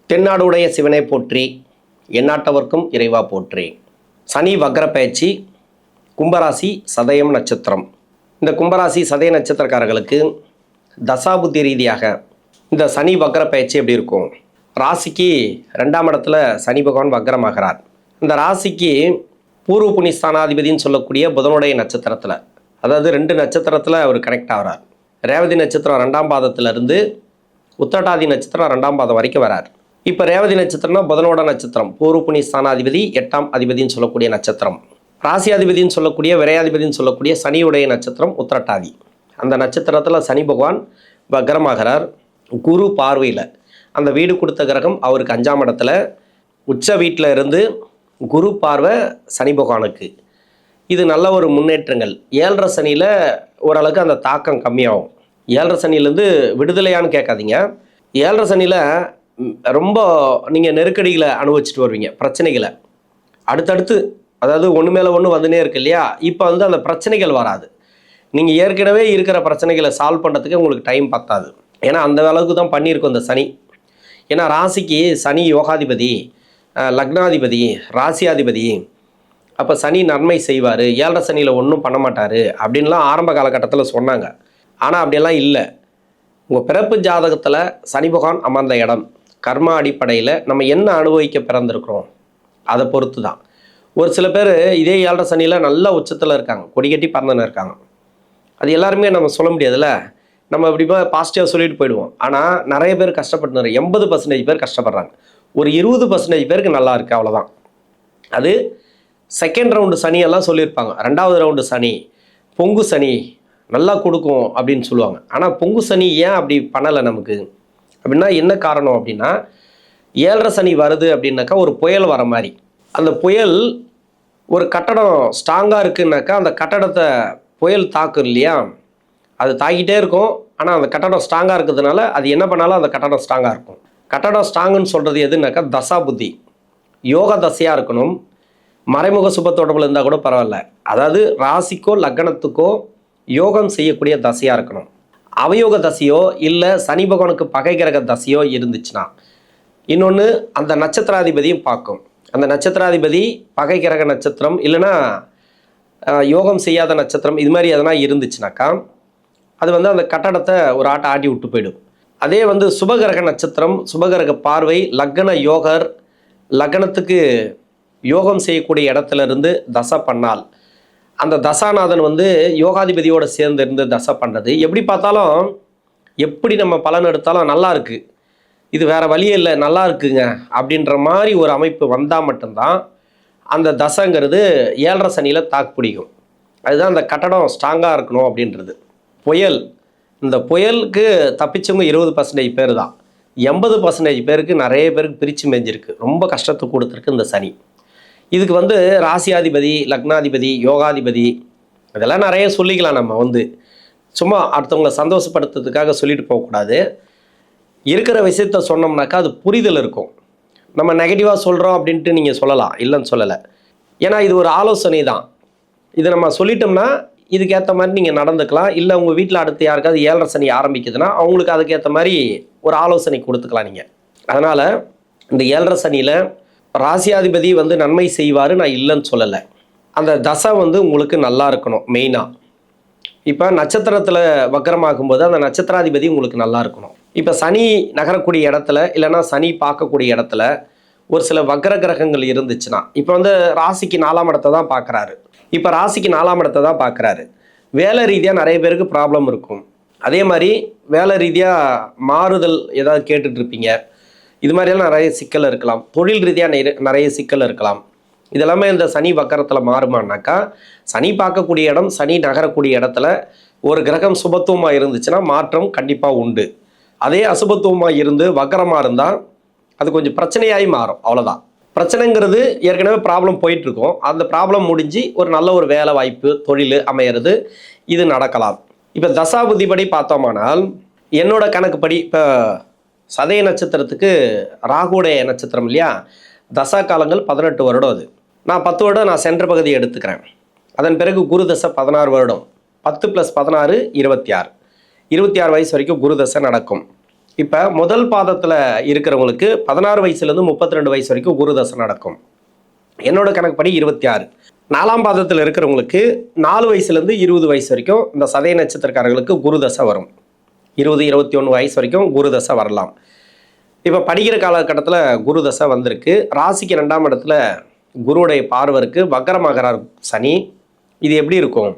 தென்னாடுடைய சிவனை போற்றி, எந்நாட்டவர்க்கும் இறைவா போற்றி. சனி வக்ர பயிற்சி, கும்பராசி சதயம் நட்சத்திரம். இந்த கும்பராசி சதய நட்சத்திரக்காரர்களுக்கு தசாபுத்தி ரீதியாக இந்த சனி வக்ர பயிற்சி எப்படி இருக்கும்? ராசிக்கு 2ஆம் இடத்துல சனி பகவான் வக்ரமாகிறார். இந்த ராசிக்கு பூர்வ புண்ணியஸ்தானாதிபதினு சொல்லக்கூடிய புதனுடைய நட்சத்திரத்தில், அதாவது 2 நட்சத்திரத்தில் அவர் கனெக்ட் ஆகிறார். ரேவதி நட்சத்திரம் 2ஆம் பாதத்திலிருந்து உத்திரட்டாதி நட்சத்திரம் 2ஆம் பாதம் வரைக்கும் வரார். இப்போ ரேவதி நட்சத்திரம்னா புதனோட நட்சத்திரம், பூர்வ புண்ணிய ஸ்தானாதிபதி 8ஆம் அதிபதினு சொல்லக்கூடிய நட்சத்திரம். ராசியாதிபதினு சொல்லக்கூடிய விரையாதிபதினு சொல்லக்கூடிய சனியுடைய நட்சத்திரம் உத்திரட்டாதி. அந்த நட்சத்திரத்தில் சனி பகவான் வக்ரமாகிறார். குரு பார்வையில், அந்த வீடு கொடுத்த கிரகம் அவருக்கு 5ஆம் இடத்துல உச்ச வீட்டில் இருந்து குரு பார்வை சனி பகவானுக்கு. இது நல்ல ஒரு முன்னேற்றங்கள். 7.5 சனியில் ஓரளவுக்கு அந்த தாக்கம் கம்மியாகும். 7.5 சனியிலேருந்து விடுதலையான்னு கேட்காதீங்க. 7.5 சனியில் ரொம்ப நீங்கள் நெருக்கடிகளை அனுபவிச்சுட்டு வருவீங்க, பிரச்சனைகளை அடுத்தடுத்து, அதாவது ஒன்று மேலே ஒன்று வந்துனே இருக்கு இல்லையா? இப்போ அந்த பிரச்சனைகள் வராது. நீங்கள் ஏற்கனவே இருக்கிற பிரச்சனைகளை சால்வ் பண்ணுறதுக்கு உங்களுக்கு டைம் பத்தாது. ஏன்னா அந்த அளவுக்கு தான் பண்ணியிருக்கோம் இந்த சனி. ஏன்னா ராசிக்கு சனி யோகாதிபதி, லக்னாதிபதி, ராசியாதிபதி. அப்போ சனி நன்மை செய்வார், 7.5 சனியில் ஒன்றும் பண்ண மாட்டார் அப்படின்லாம் ஆரம்ப காலகட்டத்தில் சொன்னாங்க. ஆனால் அப்படியெல்லாம் இல்லை. உங்கள் பிறப்பு ஜாதகத்தில் சனி பகவான் அமர்ந்த இடம், கர்மா அடிப்படையில் நம்ம என்ன அனுபவிக்க பிறந்திருக்கிறோம் அதை பொறுத்து தான். ஒரு சில பேர் இதே 7.5 சனியில் நல்ல உச்சத்தில் இருக்காங்க, கொடிக்கட்டி பறந்துன்னு இருக்காங்க. அது எல்லாருமே நம்ம சொல்ல முடியாதுல்ல. நம்ம இப்படி பாசிட்டிவாக சொல்லிட்டு போயிடுவோம். ஆனால் நிறைய பேர் கஷ்டப்பட்டு 80% பேர் கஷ்டப்படுறாங்க. ஒரு 20% பேருக்கு நல்லா இருக்குது, அவ்வளோதான். அது செகண்ட் ரவுண்டு சனியெல்லாம் சொல்லியிருப்பாங்க. 2வது ரவுண்டு சனி, பொங்கு சனி நல்லா கொடுக்கும் அப்படின்னு சொல்லுவாங்க. ஆனால் பொங்கு சனி ஏன் அப்படி பண்ணலை நமக்கு அப்படின்னா என்ன காரணம் அப்படின்னா, 7.5 சனி வருது அப்படின்னாக்கா ஒரு புயல் வர மாதிரி. அந்த புயல் ஒரு கட்டடம் ஸ்ட்ராங்காக இருக்குன்னாக்கா அந்த கட்டடத்தை புயல் தாக்கும் இல்லையா? அது தாக்கிட்டே இருக்கும். ஆனால் அந்த கட்டடம் ஸ்ட்ராங்காக இருக்கிறதுனால அது என்ன பண்ணாலும் அந்த கட்டடம் ஸ்ட்ராங்காக இருக்கும். கட்டடம் ஸ்ட்ராங்குன்னு சொல்கிறது எதுனாக்கா தசா புத்தி, யோக தசையாக இருக்கணும். மறைமுக சுப தொடர்பில் இருந்தால் கூட பரவாயில்ல. அதாவது ராசிக்கோ லக்னத்துக்கோ யோகம் செய்யக்கூடிய தசையாக இருக்கணும். அவயோக தசையோ இல்லை சனி பகவானுக்கு பகை கிரக தசையோ இருந்துச்சுன்னா, இன்னொன்று அந்த நட்சத்திராதிபதியும் பார்க்கும். அந்த நட்சத்திராதிபதி பகை கிரக நட்சத்திரம் இல்லைன்னா யோகம் செய்யாத நட்சத்திரம், இது மாதிரி எதனா இருந்துச்சுனாக்கா அது அந்த கட்டடத்தை ஒரு ஆட்டி விட்டு போயிடும். அதே சுபகிரக நட்சத்திரம், சுபகிரக பார்வை, லக்ன யோகர், லக்னத்துக்கு யோகம் செய்யக்கூடிய இடத்துல இருந்து தசை பண்ணால், அந்த தசாநாதன் யோகாதிபதியோடு சேர்ந்து இருந்து தசை பண்ணுறது, எப்படி பார்த்தாலும் எப்படி நம்ம பலன் எடுத்தாலும் நல்லா இருக்குது, இது வேறு வழியே இல்லை, நல்லா இருக்குங்க அப்படின்ற மாதிரி ஒரு அமைப்பு வந்தால் மட்டும்தான் அந்த தசைங்கிறது 7.5 சனியில் தாக்கு பிடிக்கும். அதுதான் அந்த கட்டடம் ஸ்ட்ராங்காக இருக்கணும் அப்படின்றது. புயல், இந்த புயலுக்கு தப்பிச்சவங்க 20% பேர் தான். 80% பேருக்கு நிறைய பேருக்கு பிரித்து மேய்ஞ்சிருக்கு, ரொம்ப கஷ்டத்தை கொடுத்துருக்கு இந்த சனி. இதுக்கு ராசியாதிபதி, லக்னாதிபதி, யோகாதிபதி இதெல்லாம் நிறைய சொல்லிக்கலாம். நம்ம சும்மா அடுத்தவங்களை சந்தோஷப்படுத்துறதுக்காக சொல்லிட்டு போகக்கூடாது. இருக்கிற விஷயத்த சொன்னோம்னாக்கா அது புரிதல் இருக்கும். நம்ம நெகட்டிவாக சொல்கிறோம் அப்படின்ட்டு நீங்கள் சொல்லலாம், இல்லைன்னு சொல்லலை. ஏன்னா இது ஒரு ஆலோசனை தான். இதை நம்ம சொல்லிட்டோம்னா இதுக்கேற்ற மாதிரி நீங்கள் நடந்துக்கலாம். இல்லை உங்கள் வீட்டில் அடுத்து யாருக்காவது 7.5 சனி ஆரம்பிக்குதுன்னா அவங்களுக்கு அதுக்கேற்ற மாதிரி ஒரு ஆலோசனை கொடுத்துக்கலாம் நீங்கள். அதனால் இந்த 7.5 சனியில் ராசியாதிபதி நன்மை செய்வார், நான் இல்லைன்னு சொல்லலை. அந்த தசை உங்களுக்கு நல்லா இருக்கணும் மெயினாக. இப்போ நட்சத்திரத்தில் வக்ரமாகும்போது அந்த நட்சத்திராதிபதி உங்களுக்கு நல்லா இருக்கணும். இப்போ சனி நகரக்கூடிய இடத்துல இல்லைன்னா சனி பார்க்கக்கூடிய இடத்துல ஒரு சில வக்ர கிரகங்கள் இருந்துச்சுன்னா, இப்போ ராசிக்கு 4ஆம் இடத்தை தான் பார்க்குறாரு. இப்போ ராசிக்கு 4ஆம் இடத்தை தான் பார்க்குறாரு. வேலை ரீதியாக நிறைய பேருக்கு ப்ராப்ளம் இருக்கும். அதே மாதிரி வேலை ரீதியாக மாறுதல் ஏதாவது கேட்டுட்ருப்பீங்க. இது மாதிரியெல்லாம் நிறைய சிக்கல் இருக்கலாம். தொழில் ரீதியாக நிறைய சிக்கல் இருக்கலாம். இதெல்லாமே இந்த சனி வக்கரத்தில் மாறுமானாக்கா, சனி பார்க்கக்கூடிய இடம், சனி நகரக்கூடிய இடத்துல ஒரு கிரகம் சுபத்துவமாக இருந்துச்சுன்னா மாற்றம் கண்டிப்பாக உண்டு. அதே அசுபத்துவமாக இருந்து வக்கரமாக இருந்தால் அது கொஞ்சம் பிரச்சனையாகி மாறும், அவ்வளோதான். பிரச்சனைங்கிறது ஏற்கனவே ப்ராப்ளம் போயிட்டுருக்கோம். அந்த ப்ராப்ளம் முடிஞ்சு ஒரு நல்ல ஒரு வேலை வாய்ப்பு, தொழில் அமையிறது, இது நடக்கலாம். இப்போ தசாபுதிப்படி பார்த்தோமானால் என்னோட கணக்குப்படி இப்போ சதய நட்சத்திரத்துக்கு ராகுடைய நட்சத்திரம் இல்லையா, தசா காலங்கள் 18 வருடம். அது நான் 10 வருடம் நான் சென்ற பகுதி எடுத்துக்கிறேன். அதன் பிறகு குரு தசை 16 வருடம். 10 + 16 26. 26 வயசு வரைக்கும் குரு தசை நடக்கும். இப்போ முதல் பாதத்தில் இருக்கிறவங்களுக்கு 16 வயசுலேருந்து 32 வயசு வரைக்கும் குரு தசை நடக்கும். என்னோட கணக்குப்படி 26. 4ஆம் பாதத்தில் இருக்கிறவங்களுக்கு 4 வயசுலேருந்து 20 வயசு வரைக்கும் இந்த சதய நட்சத்திரக்காரர்களுக்கு குரு தசை வரும். 20-21 வயசு வரைக்கும் குரு தசை வரலாம். இப்போ படிக்கிற காலகட்டத்தில் குரு தசை வந்திருக்கு. ராசிக்கு 2ஆம் இடத்துல குருவுடைய பார்வை இருக்குது. வக்கரமாகிறார் சனி. இது எப்படி இருக்கும்?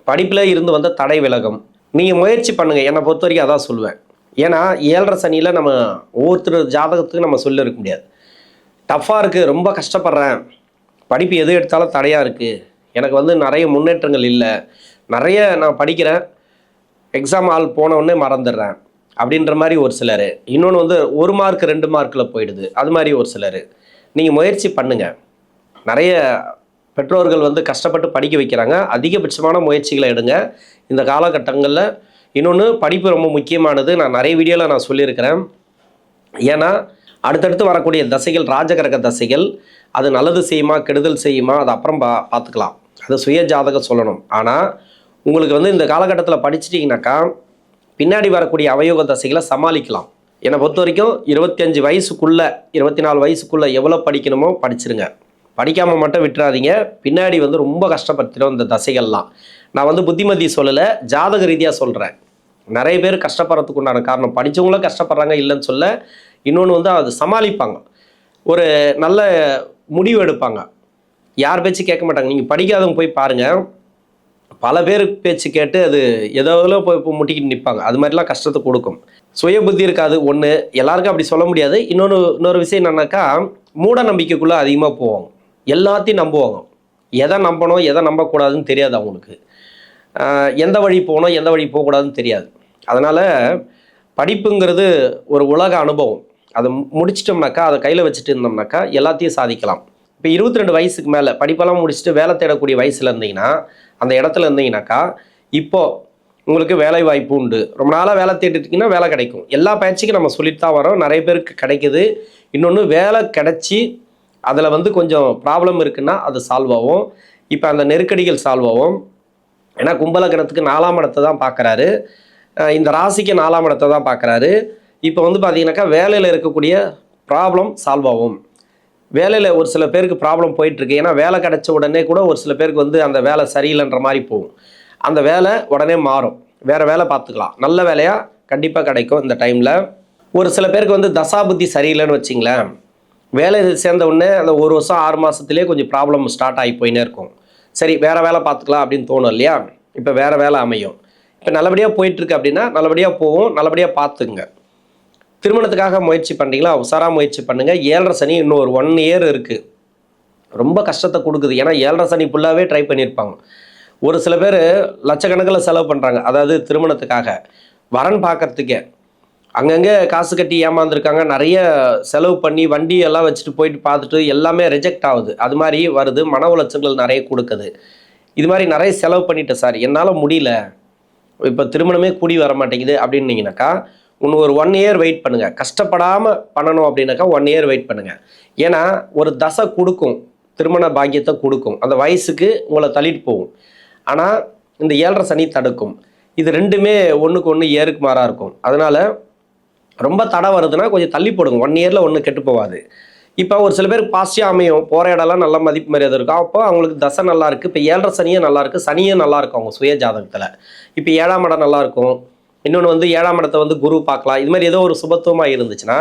படிப்பில் இருந்து வந்த தடை விலகும். நீங்கள் முயற்சி பண்ணுங்கள். என்னை பொறுத்த வரைக்கும் அதான் சொல்லுவேன். ஏன்னா 7.5 சனியில் நம்ம ஒவ்வொருத்தர் ஜாதகத்துக்கு நம்ம சொல்லிருக்க முடியாது. டஃப்பாக இருக்குது, ரொம்ப கஷ்டப்படுறேன், படிப்பு எது எடுத்தாலும் தடையாக இருக்குது, எனக்கு வந்து நிறைய முன்னேற்றங்கள் இல்லை, நிறைய நான் படிக்கிறேன், எக்ஸாம் ஆள் போனவுடனே மறந்துடுறேன் அப்படின்ற மாதிரி ஒரு சிலர். இன்னொன்று வந்து 1 மார்க் 2 மார்க்கில் போயிடுது, அது மாதிரி ஒரு சிலர். நீங்கள் முயற்சி பண்ணுங்கள். நிறைய பெற்றோர்கள் வந்து கஷ்டப்பட்டு படிக்க வைக்கிறாங்க. அதிகபட்சமான முயற்சிகளை எடுங்க இந்த காலகட்டங்களில். இன்னொன்று, படிப்பு ரொம்ப முக்கியமானது. நான் நிறைய வீடியோவில் நான் சொல்லியிருக்கிறேன். ஏன்னா அடுத்தடுத்து வரக்கூடிய தசைகள் ராஜகிரக தசைகள். அது நல்லது செய்யுமா கெடுதல் செய்யுமா அது அப்புறம் பார்த்துக்கலாம். அது சுய ஜாதகம் சொல்லணும். ஆனால் உங்களுக்கு வந்து இந்த காலகட்டத்தில் படிச்சிட்டிங்கனாக்கா பின்னாடி வரக்கூடிய அவயோக தசைகளை சமாளிக்கலாம். என்னை பொறுத்த வரைக்கும் 25 வயசுக்குள்ளே 24 வயசுக்குள்ளே எவ்வளோ படிக்கணுமோ படிச்சிருங்க. படிக்காமல் மட்டும் விட்டுறாதீங்க. பின்னாடி வந்து ரொம்ப கஷ்டப்படுத்திடும் இந்த தசைகள்லாம். நான் வந்து புத்திமதி சொல்லலை, ஜாதக ரீதியாக சொல்கிறேன். நிறைய பேர் கஷ்டப்படுறதுக்கு உண்டான காரணம் படித்தவங்களும் கஷ்டப்படுறாங்க இல்லைன்னு சொல்ல. இன்னொன்று வந்து அது சமாளிப்பாங்க, ஒரு நல்ல முடிவு எடுப்பாங்க, யார் பேச்சு கேட்க மாட்டாங்க. நீங்கள் படிக்காதவங்க போய் பாருங்கள், பல பேர் பேச்சு கேட்டு அது எதோ போய் முட்டிக்கிட்டு நிற்பாங்க. அது மாதிரிலாம் கஷ்டத்தை கொடுக்கும். சுய புத்தி இருக்காது ஒன்று, எல்லாருக்கும் அப்படி சொல்ல முடியாது. இன்னொரு விஷயம் என்னன்னாக்கா, மூட நம்பிக்கைக்குள்ளே அதிகமாக போவாங்க. எல்லாத்தையும் நம்புவாங்க. எதை நம்பணும் எதை நம்பக்கூடாதுன்னு தெரியாது அவங்களுக்கு. எந்த வழி போகணும் எந்த வழி போகக்கூடாதுன்னு தெரியாது. அதனால் படிப்புங்கிறது ஒரு உலக அனுபவம். அதை முடிச்சிட்டோம்னாக்கா, அதை கையில் வச்சுட்டு இருந்தோம்னாக்கா எல்லாத்தையும் சாதிக்கலாம். இப்போ 22 வயசுக்கு மேலே படிப்பெல்லாம் முடிச்சுட்டு வேலை தேடக்கூடிய வயசில் இருந்தீங்கன்னா, அந்த இடத்துல இருந்தீங்கன்னாக்கா இப்போது உங்களுக்கு வேலை வாய்ப்பு உண்டு. ரொம்ப நாளாக வேலை தேடிட்டிங்கன்னா வேலை கிடைக்கும். எல்லா பயிற்சிக்கும் நம்ம சொல்லிட்டு தான் வரோம், நிறைய பேருக்கு கிடைக்குது. இன்னொன்று, வேலை கிடச்சி அதில் வந்து கொஞ்சம் ப்ராப்ளம் இருக்குன்னா அது சால்வ் ஆகும். இப்போ அந்த நெருக்கடிகள் சால்வ் ஆகும். ஏன்னா கும்பலக்கணத்துக்கு 4ஆம் இடத்தை தான் பார்க்குறாரு, இந்த ராசிக்கு 4ஆம் இடத்தை தான் பார்க்குறாரு. இப்போ வந்து பார்த்தீங்கன்னாக்கா வேலையில் இருக்கக்கூடிய ப்ராப்ளம் சால்வ் ஆகும். வேலையில் ஒரு சில பேருக்கு ப்ராப்ளம் போயிட்டுருக்கு. ஏன்னா வேலை கிடைச்ச உடனே கூட ஒரு சில பேருக்கு வந்து அந்த வேலை சரியில்லைன்ற மாதிரி போகும். அந்த வேலை உடனே மாறும், வேறு வேலை பார்த்துக்கலாம். நல்ல வேலையாக கண்டிப்பாக கிடைக்கும் இந்த டைமில். ஒரு சில பேருக்கு வந்து தசாபுத்தி சரியில்லைன்னு வச்சிங்களேன், வேலை சேர்ந்த உடனே அந்த 1 வருஷம் 6 மாதத்துலேயே கொஞ்சம் ப்ராப்ளம் ஸ்டார்ட் ஆகி போயினே இருக்கும். சரி வேறு வேலை பார்த்துக்கலாம் அப்படின்னு தோணும் இல்லையா? இப்போ வேறு வேலை அமையும். இப்போ நல்லபடியாக போயிட்டுருக்கு அப்படின்னா நல்லபடியாக போகும், நல்லபடியாக பார்த்துங்க. திருமணத்துக்காக முயற்சி பண்ணுறீங்களா, உசாராக முயற்சி பண்ணுங்கள். 7.5 சனி இன்னும் ஒரு 1 இயர் இருக்குது. ரொம்ப கஷ்டத்தை கொடுக்குது. ஏன்னா 7.5 சனி ஃபுல்லாகவே ட்ரை பண்ணியிருப்பாங்க. ஒரு சில பேர் லட்சக்கணக்கில் செலவு பண்ணுறாங்க, அதாவது திருமணத்துக்காக வரன் பார்க்கறதுக்கே. அங்கங்கே காசு கட்டி ஏமாந்துருக்காங்க. நிறைய செலவு பண்ணி வண்டி எல்லாம் வச்சுட்டு போயிட்டு பார்த்துட்டு எல்லாமே ரிஜெக்ட் ஆகுது. அது மாதிரி வருது, மன உளைச்சல்கள் நிறைய கொடுக்குது. இது மாதிரி நிறைய செலவு பண்ணிட்டேன் சார், என்னால் முடியல, இப்போ திருமணமே கூடி வர மாட்டேங்குது அப்படின்னீங்கனாக்கா இன்னும் ஒரு 1 இயர் வெயிட் பண்ணுங்கள். கஷ்டப்படாமல் பண்ணணும் அப்படின்னாக்கா 1 இயர் வெயிட் பண்ணுங்கள். ஏன்னா ஒரு தசை கொடுக்கும், திருமண பாக்கியத்தை கொடுக்கும், அந்த வயசுக்கு உங்களை தள்ளிட்டு போகும். ஆனால் இந்த 7.5 சனி தடுக்கும். இது ரெண்டுமே ஒன்றுக்கு ஒன்று ஏருக்கு மாறாக இருக்கும். அதனால் ரொம்ப தடை வருதுன்னா கொஞ்சம் தள்ளி போடுங்க. 1 இயரில் ஒன்றும் கெட்டு போகாது. இப்போ ஒரு சில பேருக்கு பாசிட்டிவாக அமையும், போகிற இடம்லாம் நல்ல மதிப்பு மரியாதை இருக்கும். அப்போ அவங்களுக்கு தசை நல்லா இருக்குது. இப்போ 7.5 சனியும் நல்லா இருக்குது, சனியும் நல்லா இருக்கும் அவங்க சுய ஜாதகத்தில். இப்போ 7ஆம் இடம் நல்லாயிருக்கும். இன்னொன்று வந்து 7ஆம் இடத்தை வந்து குரு பார்க்கலாம். இது மாதிரி ஏதோ ஒரு சுபத்துவமாக இருந்துச்சுன்னா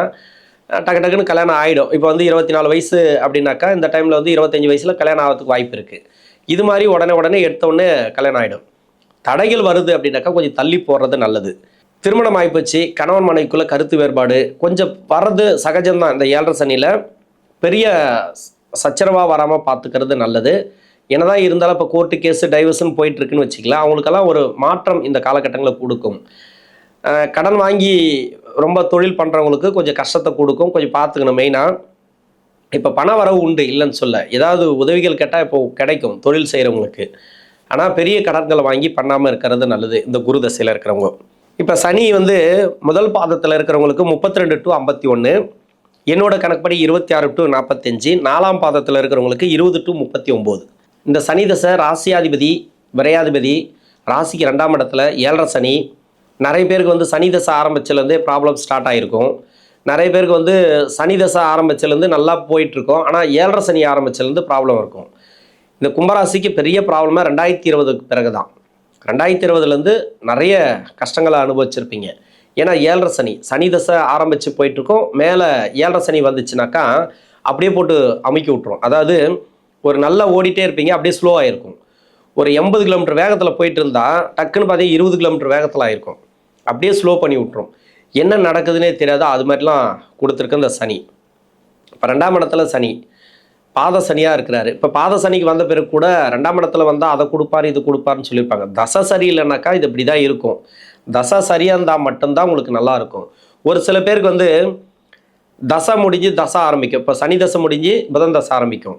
டக்கு டக்குன்னு கல்யாணம் ஆகிடும். இப்போ வந்து 24 வயசு அப்படின்னாக்கா இந்த டைமில் வந்து 25 வயசில் கல்யாணம் ஆகிறதுக்கு வாய்ப்பு இருக்குது. இது மாதிரி உடனே எடுத்தோடனே கல்யாணம் ஆகிடும். தடைகள் வருது அப்படின்னாக்கா கொஞ்சம் தள்ளி போடுறது நல்லது. திருமணம் ஆகிப்போச்சு, கணவன் மனைவிக்குள்ளே கருத்து வேறுபாடு கொஞ்சம் வர்றது சகஜம்தான். இந்த 7.5 சனியில் பெரிய சச்சரவாக வராமல் பார்த்துக்கிறது நல்லது. என்னதான் இருந்தாலும் இப்போ கோர்ட்டு கேஸு டைவர்ஸ்ன்னு போயிட்டுருக்குன்னு வச்சுக்கலாம், அவங்களுக்கெல்லாம் ஒரு மாற்றம் இந்த காலகட்டங்களில் கொடுக்கும். கடன் வாங்கி ரொம்ப தொழில் பண்ணுறவங்களுக்கு கொஞ்சம் கஷ்டத்தை கொடுக்கும், கொஞ்சம் பார்த்துக்கணும். மெயினாக இப்போ பண வரவு உண்டு இல்லைன்னு சொல்ல, ஏதாவது உதவிகள் கேட்டால் இப்போது கிடைக்கும் தொழில் செய்கிறவங்களுக்கு. ஆனால் பெரிய கடன்களை வாங்கி பண்ணாமல் இருக்கிறது நல்லது இந்த குரு தசையில் இருக்கிறவங்க. இப்போ சனி வந்து முதல் பாதத்தில் இருக்கிறவங்களுக்கு 32 to 51, என்னோட கணக்குப்படி 26 to 45, 4ஆம் பாதத்தில் இருக்கிறவங்களுக்கு 20 to 39. இந்த சனி தசை ராசியாதிபதி விரையாதிபதி ராசிக்கு 2ஆம் இடத்துல 7.5 சனி, நிறைய பேருக்கு வந்து சனி தசை ஆரம்பிச்சிலேருந்தே ப்ராப்ளம் ஸ்டார்ட் ஆகிருக்கும். நிறைய பேருக்கு வந்து சனி தசை ஆரம்பிச்சிலேருந்து நல்லா போயிட்டுருக்கும். ஆனால் 7.5 சனி ஆரம்பிச்சிலேருந்து ப்ராப்ளம் இருக்கும். இந்த கும்பராசிக்கு பெரிய ப்ராப்ளமாக 2020க்கு பிறகு தான். 2020லேருந்து நிறைய கஷ்டங்களை அனுபவிச்சிருப்பீங்க. ஏன்னா 7.5 சனி, சனி தசை ஆரம்பித்து போயிட்டுருக்கோம். மேலே 7.5 சனி வந்துச்சுனாக்கா அப்படியே போட்டு அமுக்கி விட்ரும். அதாவது ஒரு நல்லா ஓடிட்டே இருப்பீங்க, அப்படியே ஸ்லோ ஆகிருக்கும். ஒரு 80 கிலோமீட்டர் வேகத்தில் போயிட்டு இருந்தால் டக்குன்னு பார்த்தீங்கன்னா 20 கிலோமீட்டர் வேகத்தில் ஆகிருக்கும். அப்படியே ஸ்லோ பண்ணி விட்ரும். என்ன நடக்குதுன்னே தெரியாது. அது மாதிரிலாம் கொடுத்துருக்கு இந்த சனி. இப்போ 2ஆம் இடத்துல சனி பாத சனியாக இருக்கிறாரு. இப்போ பாத சனிக்கு வந்த பிறகு கூட 2ஆம் இடத்துல வந்தால் அதை கொடுப்பார் இது கொடுப்பாருன்னு சொல்லியிருப்பாங்க. தசை சரி இல்லைனாக்கா இது இப்படி தான் இருக்கும். தசை சரியாக இருந்தால் மட்டும்தான் உங்களுக்கு நல்லாயிருக்கும். ஒரு சில பேருக்கு வந்து தசை முடிஞ்சு தசை ஆரம்பிக்கும். இப்போ சனி தசை முடிஞ்சு புதன் தசை ஆரம்பிக்கும்.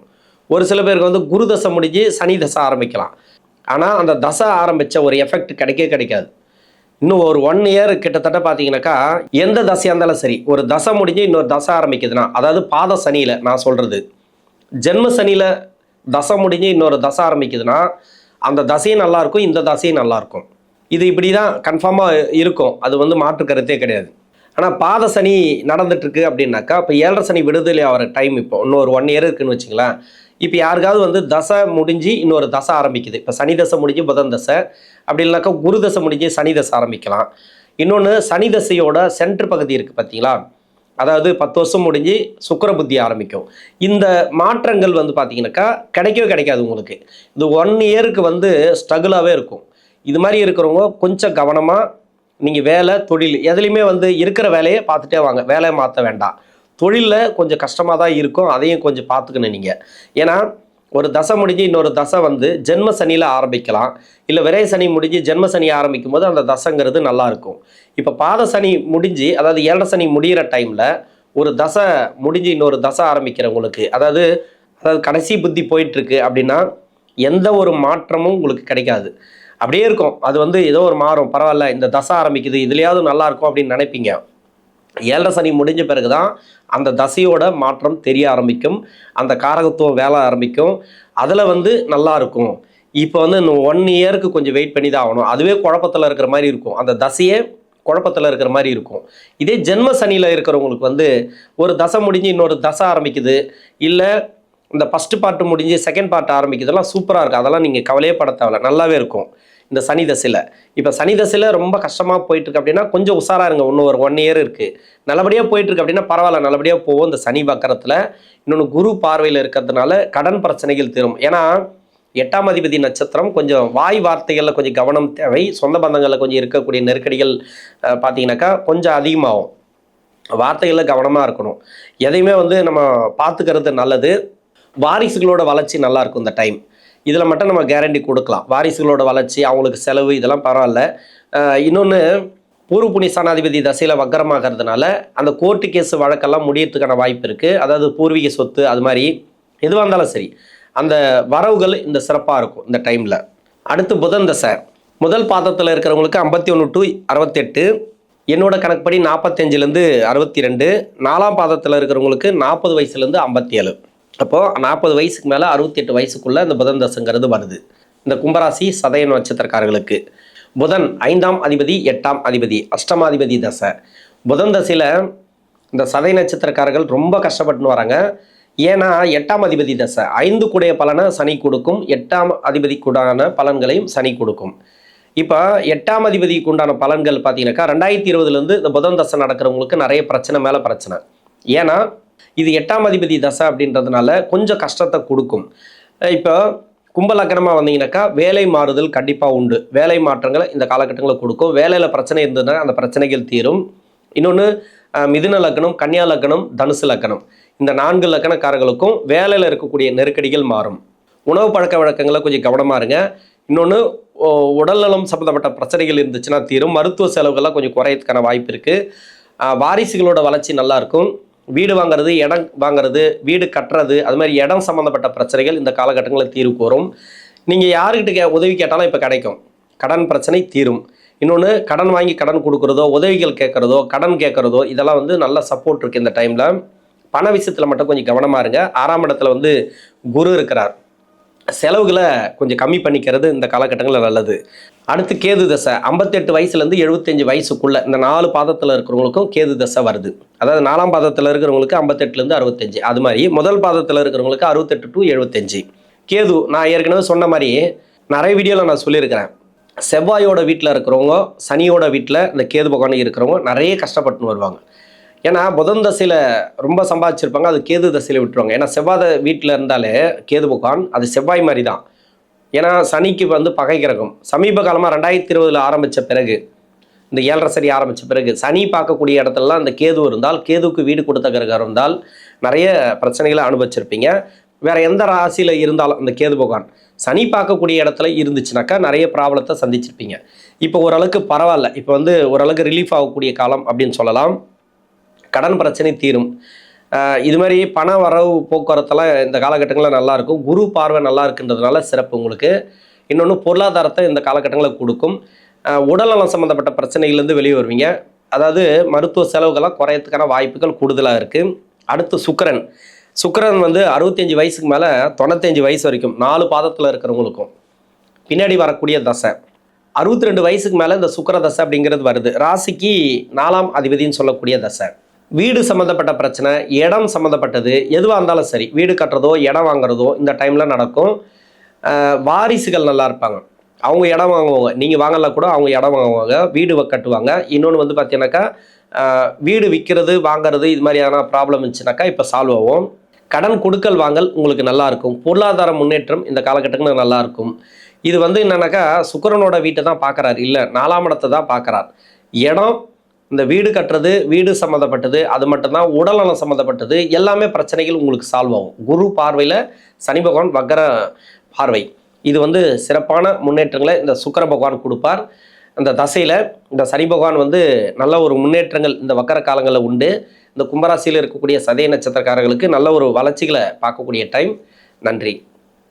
ஒரு சில பேருக்கு வந்து குரு தசை முடிஞ்சு சனி தசை ஆரம்பிக்கலாம். ஆனால் அந்த தசை ஆரம்பித்த ஒரு எஃபெக்ட் கிடைக்காது. இன்னும் ஒரு 1 இயர் கிட்டத்தட்ட பார்த்தீங்கன்னாக்கா எந்த தசையாக இருந்தாலும் சரி, ஒரு தசை முடிஞ்சு இன்னொரு தசை ஆரம்பிக்குதுன்னா, அதாவது பாத சனியில் நான் சொல்கிறது, ஜென்ம சனியில் தசை முடிஞ்சு இன்னொரு தசை ஆரம்பிக்குதுன்னா அந்த தசையும் நல்லாயிருக்கும், இந்த தசையும் நல்லாயிருக்கும். இது இப்படி தான் கன்ஃபார்மாக இருக்கும். அது வந்து மாற்று கருத்தே கிடையாது. ஆனால் பாத சனி நடந்துட்டுருக்கு அப்படின்னாக்கா இப்போ 7.5 சனி விடுதலை ஆகிற டைம். இப்போ இன்னும் ஒரு 1 இயர் இருக்குதுன்னு வச்சுங்களேன். இப்போ யாருக்காவது வந்து தசை முடிஞ்சு இன்னொரு தசை ஆரம்பிக்குது. இப்போ சனி தசை முடிஞ்சு புதன் தசை, அப்படி இல்லைனாக்கா குரு தசை முடிஞ்சு சனி தசை ஆரம்பிக்கலாம். இன்னொன்று சனி தசையோட சென்டர் பகுதி இருக்குது பார்த்தீங்களா, அதாவது 10 வருஷம் முடிஞ்சு சுக்கிர புத்தி ஆரம்பிக்கும். இந்த மாற்றங்கள் வந்து பார்த்தீங்கன்னாக்கா கிடைக்காது உங்களுக்கு. இது 1 இயருக்கு வந்து ஸ்ட்ரகிளாகவே இருக்கும். இது மாதிரி இருக்கிறவங்க கொஞ்சம் கவனமாக நீங்கள் வேலை தொழில் எதுலேயுமே வந்து இருக்கிற வேலையை பார்த்துட்டே வாங்க. வேலையை மாற்ற வேண்டாம். தொழிலில் கொஞ்சம் கஷ்டமாக தான் இருக்கும், அதையும் கொஞ்சம் பார்த்துக்கணும் நீங்கள். ஏன்னா ஒரு தசை முடிஞ்சு இன்னொரு தசை வந்து ஜென்ம சனியில் ஆரம்பிக்கலாம், இல்லை விரை சனி முடிஞ்சு ஜென்ம சனி ஆரம்பிக்கும் போது அந்த தசைங்கிறது நல்லாயிருக்கும். இப்போ பாத சனி முடிஞ்சு, அதாவது 7.5 சனி முடிகிற டைமில் ஒரு தசை முடிஞ்சு இன்னொரு தசை ஆரம்பிக்கிறவங்களுக்கு, அதாவது கடைசி புத்தி போயிட்டுருக்கு அப்படின்னா எந்த ஒரு மாற்றமும் உங்களுக்கு கிடைக்காது. அப்படியே இருக்கும். அது வந்து ஏதோ ஒரு மாறும், பரவாயில்ல இந்த தசை ஆரம்பிக்குது இதுலையாவது நல்லாயிருக்கும் அப்படின்னு நினைப்பீங்க. 7.5 சனி முடிஞ்ச பிறகு தான் அந்த தசையோட மாற்றம் தெரிய ஆரம்பிக்கும். அந்த காரகத்துவம் வேலை ஆரம்பிக்கும். அதில் வந்து நல்லா இருக்கும். இப்போ வந்து இன்னும் 1 இயருக்கு கொஞ்சம் வெயிட் பண்ணி தான் ஆகணும். அதுவே குழப்பத்தில் இருக்கிற மாதிரி இருக்கும். அந்த தசையே குழப்பத்தில் இருக்கிற மாதிரி இருக்கும். இதே ஜென்ம சனியில் இருக்கிறவங்களுக்கு வந்து ஒரு தசை முடிஞ்சு இன்னொரு தசை ஆரம்பிக்குது, இல்லை இந்த ஃபஸ்ட்டு பார்ட்டு முடிஞ்சு செகண்ட் பார்ட் ஆரம்பிக்குதெல்லாம் சூப்பராக இருக்குது. அதெல்லாம் நீங்கள் கவலையே பட தேவையில்ல, நல்லாவே இருக்கும் இந்த சனி தசையில். இப்போ சனி தசையில் ரொம்ப கஷ்டமாக போயிட்டுருக்கு அப்படின்னா கொஞ்சம் உஷாராக இருங்க. இன்னும் ஒரு 1 இயர் இருக்குது. நல்லபடியாக போயிட்டுருக்கு அப்படின்னா பரவாயில்ல, நல்லபடியாக போகும். இந்த சனி வக்கரத்தில் இன்னொன்று குரு பார்வையில் இருக்கிறதுனால கடன் பிரச்சனைகள் தீரும். ஏன்னா 8ஆம் அதிபதி நட்சத்திரம் கொஞ்சம் வாய் வார்த்தைகளில் கொஞ்சம் கவனம் தேவை. சொந்த பந்தங்களில் கொஞ்சம் இருக்கக்கூடிய நெருக்கடிகள் பார்த்தீங்கன்னாக்கா கொஞ்சம் அதிகமாகும். வார்த்தைகளில் கவனமாக இருக்கணும். எதையுமே வந்து நம்ம பார்த்துக்கிறது நல்லது. வாரிசுகளோட வளர்ச்சி நல்லாயிருக்கும் இந்த டைம். இதில் மட்டும் நம்ம கேரண்டி கொடுக்கலாம். வாரிசுகளோட வளர்ச்சி, அவங்களுக்கு செலவு, இதெல்லாம் பரவாயில்ல. இன்னொன்று பூர்வ புண்ணிய ஸ்தானாதிபதி தசையில் வக்கரமாகிறதுனால அந்த கோர்ட்டு கேஸ் வழக்கெல்லாம் முடியறதுக்கான வாய்ப்பு இருக்குது. அதாவது பூர்வீக சொத்து அது மாதிரி எதுவாக இருந்தாலும் சரி, அந்த வரவுகள் இந்த சிறப்பாக இருக்கும் இந்த டைமில். அடுத்து புதன் தசை. முதல் பாதத்தில் இருக்கிறவங்களுக்கு 51 to 68, என்னோட கணக்குப்படி 45லேருந்து 62. 4ஆம் பாதத்தில் இருக்கிறவங்களுக்கு 40 வயசுலேருந்து 57. அப்போது 40 வயசுக்கு மேலே 68 வயசுக்குள்ளே இந்த புதன் தசைங்கிறது வருது இந்த கும்பராசி சதய நட்சத்திரக்காரர்களுக்கு. புதன் 5ஆம் அதிபதி 8ஆம் அதிபதி அஷ்டமாதிபதி தசை. புதன் தசையில் இந்த சதய நட்சத்திரக்காரர்கள் ரொம்ப கஷ்டப்பட்டுன்னு வராங்க. ஏன்னா 8ஆம் அதிபதி தசை 5 கூடைய பலனை சனி கொடுக்கும், 8ஆம் அதிபதிக்குண்டான பலன்களையும் சனி கொடுக்கும். இப்போ 8ஆம் அதிபதிக்கு உண்டான பலன்கள் பார்த்தீங்கன்னாக்கா 2020லேருந்து இந்த புதன் தசை நடக்கிறவங்களுக்கு நிறைய பிரச்சனை மேலே பிரச்சனை. ஏன்னா இது 8ஆம் அதிபதி தசை அப்படின்றதுனால கொஞ்சம் கஷ்டத்தை கொடுக்கும். இப்போ கும்பலக்கணமாக வந்தீங்கன்னாக்கா வேலை மாறுதல் கண்டிப்பாக உண்டு. வேலை மாற்றங்களை இந்த காலகட்டங்களில் கொடுக்கும். வேலையில் பிரச்சனை இருந்ததுன்னா அந்த பிரச்சனைகள் தீரும். இன்னொன்று மிதுன லக்னம், கன்னியா லக்னம், தனுசு லக்னம், இந்த 4 லக்னக்காரர்களுக்கும் வேலையில் இருக்கக்கூடிய நெருக்கடிகள் மாறும். உணவு பழக்க வழக்கங்களை கொஞ்சம் கவனமாக இருங்க. இன்னொன்று உடல்நலம் சம்மந்தப்பட்ட பிரச்சனைகள் இருந்துச்சுன்னா தீரும். மருத்துவ செலவுகள்லாம் கொஞ்சம் குறையறதுக்கான வாய்ப்பு இருக்குது. வாரிசுகளோட வளர்ச்சி நல்லாயிருக்கும். வீடு வாங்குறது, இடம் வாங்குறது, வீடு கட்டுறது, அது மாதிரி இடம் சம்மந்தப்பட்ட பிரச்சனைகள் இந்த காலகட்டங்களில் தீர்வுக்கு வரும். நீங்கள் யாருக்கிட்ட உதவி கேட்டாலும் இப்போ கிடைக்கும். கடன் பிரச்சனை தீரும். இன்னொன்று கடன் வாங்கி கடன் கொடுக்குறதோ, உதவிகள் கேட்குறதோ, கடன் கேட்குறதோ, இதெல்லாம் வந்து நல்ல சப்போர்ட் இருக்குது இந்த டைமில். பண விஷயத்தில் மட்டும் கொஞ்சம் கவனமாக இருங்க. 6ஆம் இடத்துல வந்து குரு இருக்கிறார். செலவுகளை கொஞ்சம் கம்மி பண்ணிக்கிறது இந்த காலகட்டங்களில் நல்லது. அடுத்து கேது தசை 58 வயசுலேருந்து 75 வயசுக்குள்ள இந்த 4 பாதத்தில் இருக்கிறவங்களுக்கும் கேது தசை வருது. அதாவது 4ஆம் பாதத்தில் இருக்கிறவங்களுக்கு 58லேருந்து 65, அது மாதிரி முதல் பாதத்தில் இருக்கிறவங்களுக்கு 68 to 75. கேது நான் ஏற்கனவே சொன்ன மாதிரி நிறைய வீடியோவில் நான் சொல்லியிருக்கிறேன். செவ்வாயோட வீட்டில் இருக்கிறவங்க, சனியோட வீட்டில் இந்த கேது பகவான் இருக்கிறவங்க நிறைய கஷ்டப்பட்டுன்னு வருவாங்க. ஏன்னா புதன் தசையில் ரொம்ப சம்பாதிச்சிருப்பாங்க, அது கேது தசையில் விட்டுருவாங்க. ஏன்னா செவ்வாய் வீட்டில் இருந்தாலே கேது பகவான் அது செவ்வாய் மாதிரி தான். ஏன்னா சனிக்கு வந்து பகை கிரகம். சமீப காலமாக 2020 ஆரம்பித்த பிறகு, இந்த 7.5 சனி ஆரம்பித்த பிறகு சனி பார்க்கக்கூடிய இடத்துலலாம் இந்த கேது இருந்தால், கேதுவுக்கு வீடு கொடுத்த கிரகம் இருந்தால் நிறைய பிரச்சனைகளை அனுபவிச்சிருப்பீங்க. வேறு எந்த ராசியில் இருந்தாலும் அந்த கேது பகவான் சனி பார்க்கக்கூடிய இடத்துல இருந்துச்சுனாக்கா நிறைய ப்ராப்ளத்தை சந்திச்சிருப்பீங்க. இப்போ ஓரளவுக்கு பரவாயில்ல, இப்போ வந்து ஓரளவுக்கு ரிலீஃப் ஆகக்கூடிய காலம் அப்படின்னு சொல்லலாம். கடன் பிரச்சனை தீரும். இது மாதிரி பண வரவு போக்குவரத்தெல்லாம் இந்த காலகட்டங்களில் நல்லாயிருக்கும். குரு பார்வை நல்லா இருக்குன்றதுனால சிறப்பு உங்களுக்கு. இன்னொன்று பொருளாதாரத்தை இந்த காலகட்டங்களில் கொடுக்கும். உடல்நலம் சம்மந்தப்பட்ட பிரச்சனைகள்லேருந்து வெளியே வருவீங்க. அதாவது மருத்துவ செலவுகள்லாம் குறையத்துக்கான வாய்ப்புகள் கூடுதலாக இருக்குது. அடுத்து சுக்கிரன் வந்து 65 வயசுக்கு மேலே 95 வயசு வரைக்கும் 4 பாதத்தில் இருக்கிறவங்களுக்கும் பின்னாடி வரக்கூடிய தசை. 62 வயசுக்கு மேலே இந்த சுக்கிர தசை அப்படிங்கிறது வருது. ராசிக்கு 4ஆம் அதிபதினு சொல்லக்கூடிய தசை. வீடு சம்மந்தப்பட்ட பிரச்சனை, இடம் சம்மந்தப்பட்டது எதுவாக இருந்தாலும் சரி, வீடு கட்டுறதோ இடம் வாங்குறதோ இந்த டைமில் நடக்கும். வாரிசுகள் நல்லா இருப்பாங்க, அவங்க இடம் வாங்குவாங்க. நீங்கள் வாங்கலாம் கூட அவங்க இடம் வாங்குவாங்க, வீடு கட்டுவாங்க. இன்னொன்று வந்து பார்த்தீங்கன்னாக்கா வீடு விற்கிறது வாங்கிறது இது மாதிரியான ப்ராப்ளம் இருந்துச்சுனாக்கா இப்போ சால்வ் ஆகும். கடன் கொடுக்கல் வாங்கல் உங்களுக்கு நல்லாயிருக்கும். பொருளாதார முன்னேற்றம் இந்த காலகட்டங்களில் நல்லாயிருக்கும். இது வந்து என்னன்னாக்கா சுக்கிரனோட வீட்டை தான் பார்க்குறாரு, இல்லை 4ஆம் இடத்தை தான் பார்க்குறார். இடம், இந்த வீடு கட்டுறது, வீடு சம்மந்தப்பட்டது, அது மட்டும்தான். உடல்நலம் சம்மந்தப்பட்டது எல்லாமே பிரச்சனைகள் உங்களுக்கு சால்வ் ஆகும். குரு பார்வையில் சனி பகவான் வக்கர பார்வை, இது வந்து சிறப்பான முன்னேற்றங்களை இந்த சுக்கிர பகவான் கொடுப்பார். அந்த தசையில் இந்த சனி பகவான் வந்து நல்ல ஒரு முன்னேற்றங்கள் இந்த வக்கர காலங்களில் உண்டு. இந்த கும்பராசியில் இருக்கக்கூடிய சதய நட்சத்திரக்காரர்களுக்கு நல்ல ஒரு வளர்ச்சிகளை பார்க்கக்கூடிய டைம். நன்றி.